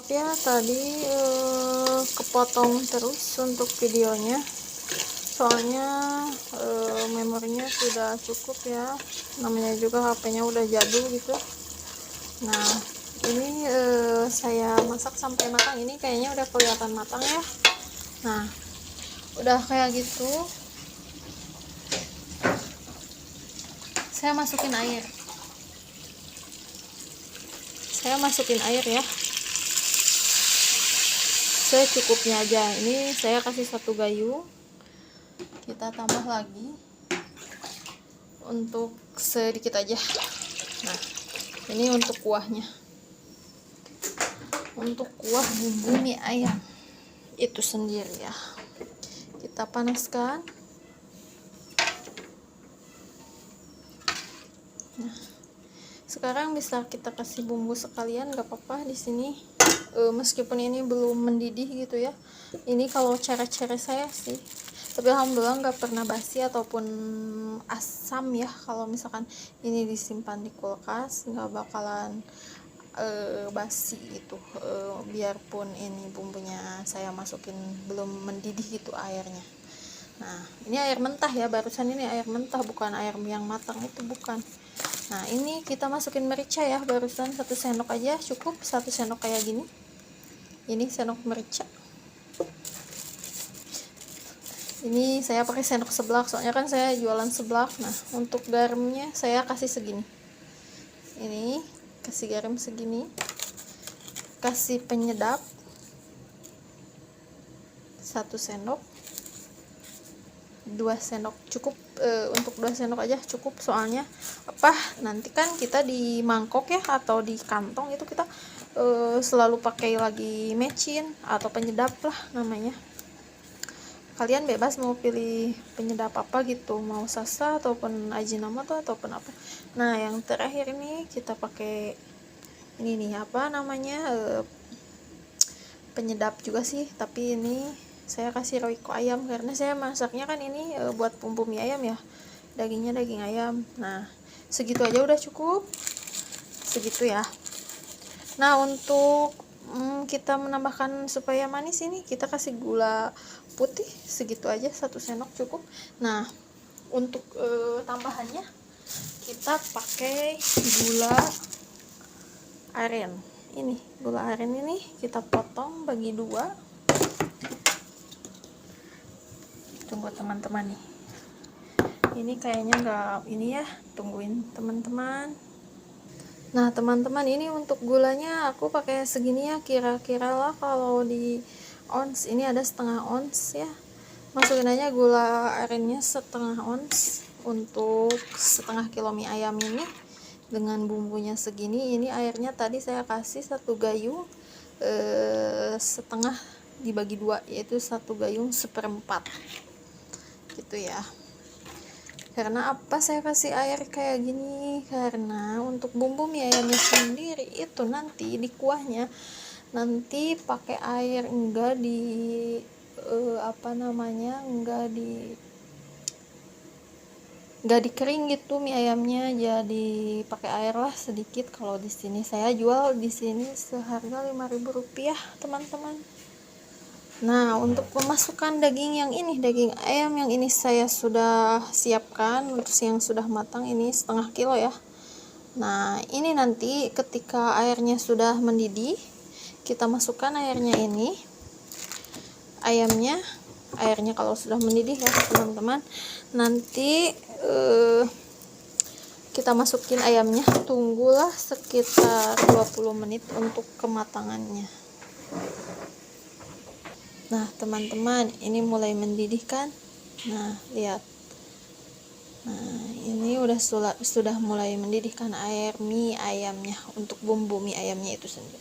maaf ya tadi kepotong terus untuk videonya, soalnya memorinya sudah cukup ya, namanya juga HP-nya udah jadul gitu. Nah ini saya masak sampai matang, ini kayaknya udah kelihatan matang ya. Nah udah kayak gitu, saya masukin air ya, secukupnya aja. Ini saya kasih 1 gayung, kita tambah lagi untuk sedikit aja. Nah ini untuk kuahnya, untuk kuah bumbu mie ayam itu sendiri ya, kita panaskan. Nah sekarang bisa kita kasih bumbu sekalian, gak apa-apa di sini. Meskipun ini belum mendidih gitu ya, ini kalau cara-cara saya sih, tapi alhamdulillah nggak pernah basi ataupun asam ya. Kalau misalkan ini disimpan di kulkas nggak bakalan basi gitu, biarpun ini bumbunya saya masukin belum mendidih gitu airnya. Nah ini air mentah ya, barusan ini air mentah, bukan air yang matang itu, bukan. Nah ini kita masukin merica ya, barusan 1 sendok aja cukup, 1 sendok kayak gini. Ini sendok merica, ini saya pakai sendok seblak soalnya kan saya jualan seblak. Nah untuk garamnya saya kasih segini, ini kasih garam segini, kasih penyedap 1 sendok, 2 sendok cukup. Untuk 2 sendok aja cukup, soalnya apa, nanti kan kita di mangkok ya atau di kantong itu kita selalu pakai lagi mecin atau penyedap lah namanya. Kalian bebas mau pilih penyedap apa gitu, mau sasa ataupun ajinomoto ataupun apa. Nah yang terakhir ini kita pakai ini nih, apa namanya, penyedap juga sih, tapi ini saya kasih royco ayam karena saya masaknya kan ini buat bumbu mie ayam ya, dagingnya daging ayam. Nah segitu aja udah cukup, segitu ya. Nah untuk kita menambahkan supaya manis, ini kita kasih gula putih segitu aja, 1 sendok cukup. Nah untuk tambahannya kita pakai gula aren. Ini gula aren ini kita potong bagi 2. Tunggu teman-teman nih, ini kayaknya nggak ini ya, tungguin teman-teman. Nah teman-teman, ini untuk gulanya aku pakai segini ya, kira-kira lah kalau di ons ini ada 1/2 ons ya. Masukin aja gula arennya 1/2 ons untuk 1/2 kilo mie ayam ini dengan bumbunya segini. Ini airnya tadi saya kasih 1 gayung setengah dibagi 2, yaitu 1 gayung 1/4 gitu ya. Karena apa saya kasih air kayak gini, karena untuk bumbu mie ayamnya sendiri itu nanti di kuahnya nanti pakai air, enggak di apa namanya, enggak dikering gitu mie ayamnya, jadi pakai air lah sedikit. Kalau di sini saya jual di sini seharga Rp5.000 teman-teman. Nah untuk memasukkan daging yang ini, daging ayam yang ini saya sudah siapkan untuk yang sudah matang, ini 1/2 kilo ya. Nah ini nanti ketika airnya sudah mendidih, kita masukkan airnya ini, airnya kalau sudah mendidih ya teman-teman. Nanti kita masukin ayamnya, tunggulah sekitar 20 menit untuk kematangannya. Nah teman-teman, ini mulai mendidih kan. Nah lihat, nah ini sudah mulai mendidihkan air mie ayamnya untuk bumbu mie ayamnya itu sendiri.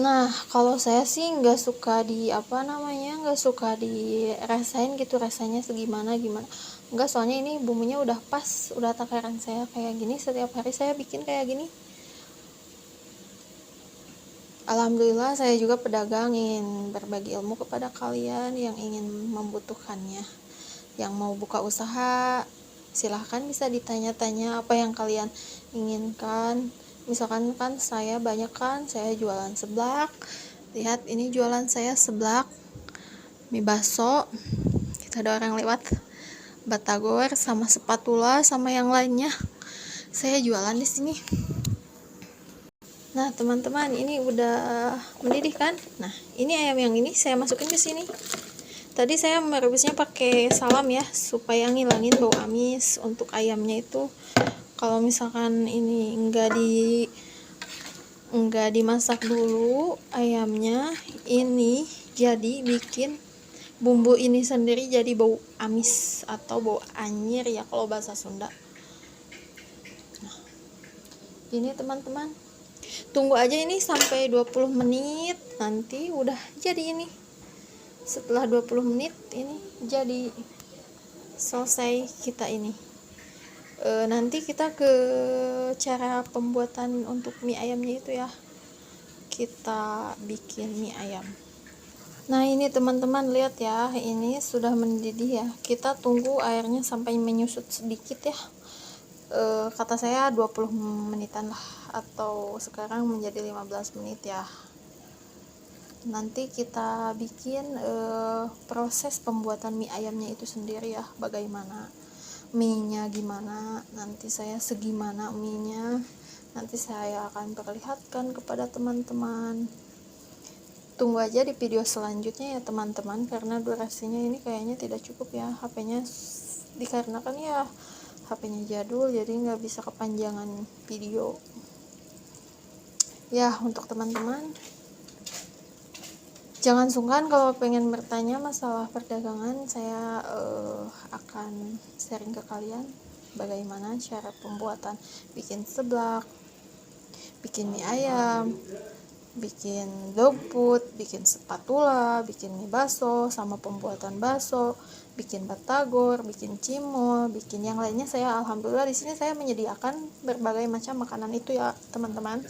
Nah kalau saya sih nggak suka nggak suka dirasain gitu rasanya segimana gimana, enggak, soalnya ini bumbunya udah pas, udah takaran saya kayak gini, setiap hari saya bikin kayak gini. Alhamdulillah saya juga pedagang, ingin berbagi ilmu kepada kalian yang ingin membutuhkannya. Yang mau buka usaha silahkan bisa ditanya-tanya apa yang kalian inginkan, misalkan kan saya banyak kan saya jualan seblak, lihat ini jualan saya seblak, mie bakso, kita ada orang lewat, batagor sama spatula sama yang lainnya saya jualan di sini. Nah teman-teman, ini udah mendidih kan. Nah ini ayam yang ini saya masukin ke sini. Tadi saya merebusnya pakai salam ya, supaya ngilangin bau amis untuk ayamnya itu. Kalau misalkan ini enggak dimasak dulu ayamnya, ini jadi bikin bumbu ini sendiri jadi bau amis atau bau anyir ya kalau bahasa Sunda. Nah, ini teman-teman, tunggu aja ini sampai 20 menit, nanti udah jadi ini. Setelah 20 menit ini jadi selesai kita ini. Nanti kita ke cara pembuatan untuk mie ayamnya itu ya, kita bikin mie ayam. Nah ini teman-teman lihat ya, ini sudah mendidih ya, kita tunggu airnya sampai menyusut sedikit ya. Kata saya 20 menitan lah, atau sekarang menjadi 15 menit ya. Nanti kita bikin proses pembuatan mie ayamnya itu sendiri ya, bagaimana mie-nya, gimana nanti saya segimana mie-nya nanti saya akan perlihatkan kepada teman-teman. Tunggu aja di video selanjutnya ya teman-teman, karena durasinya ini kayaknya tidak cukup ya, HP-nya dikarenakan ya HP-nya jadul jadi nggak bisa kepanjangan video ya. Untuk teman-teman jangan sungkan kalau pengen bertanya masalah perdagangan, saya akan sharing ke kalian bagaimana cara pembuatan bikin seblak, bikin mie ayam, bikin dogfood, bikin spatula, bikin mie bakso, sama pembuatan bakso, bikin batagor, bikin cimol, bikin yang lainnya. Saya alhamdulillah di sini saya menyediakan berbagai macam makanan itu ya teman-teman.